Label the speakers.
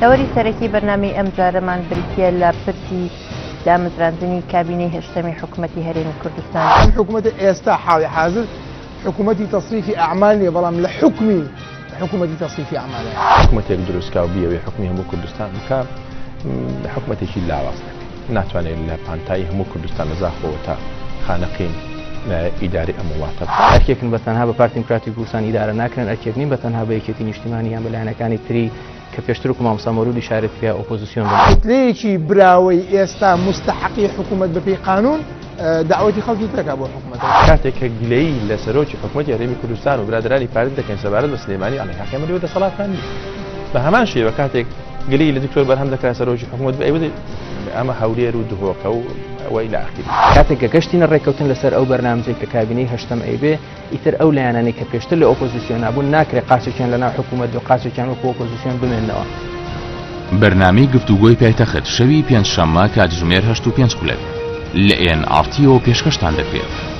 Speaker 1: لەوەری سەرەکی بەرنامەی ئەم جارەمان بریتە لە پرسی دامەزراندنی کابینەی هەشتەمی حکوومەتی هەرێمی کوردستان.
Speaker 2: ئەم حکوومەتە ئێستا حاڵی حاضر حکوومەتی تەصریفی ئەعمال نیە، بەڵام لە حکمی حکوومەتی تەصریفی ئەعمالە.
Speaker 3: حکوومەتێک دروستکا و بیەوەی حکمی هەموو کوردستان بکە حکوومەتێکی لاواز ناتوانێت لە پانتایی هەموو کوردستان نەزاخەوە تا خانەقین ئیداری ئەم وڵاتە.
Speaker 4: ئەرکێکن بەتەنها بە پارتی دیموکراتی کوردستان ئیدارە ناکرێن، ئەرکێک نین بەتەنها بە یەکێتی نیشتیمانی یان بە لایەنەکانی تری کە پێشتر و مامۆستا مەولود ئیشارەت کرا ئۆپۆزیسیۆن بن.
Speaker 2: کتلەیەکی براوەی ئێستا مستحقی حکوومەت بەپێی قانون دعوەتی خەڵکی دەکا بۆ حکوومەتەوە.
Speaker 3: کاتێک کە گلەیی لە سەرۆکی حکوومەتی هەرێمی کوردستان و برادرانی پارت دەکەن سەبارەت بە سلێمانی عەلی حاکەمەوە دەسەڵاتمان نییە. بە هەمان شێوە کاتێک گلەیی لە دکتۆر بەرهەم دەکرا سەرۆکی حکوومەت بە ئەمە هەولێر و دهۆکە و ئەوەی لە ئاخیر.
Speaker 4: کاتێک کە گەشتینە ڕێکەوتن لەسەر ئەو بەرنامجێک کە کابینەی هەشتەم ئەیبێ ئیتر ئەو لایەنانەی کە پێشتر لە ئۆپۆزیسیۆن نابوون ناکرێت قاچێکیان لەناو حکوومەت و قاچێکیان وەکو ئۆپۆزیسیۆن بمێننەوە.
Speaker 5: بەرنامەی گفتوگۆی پایتەخت شەوی پێنجشەممە کاتژمێر 8:05 لە NRTەوە پێشکەشتان دەکرێت.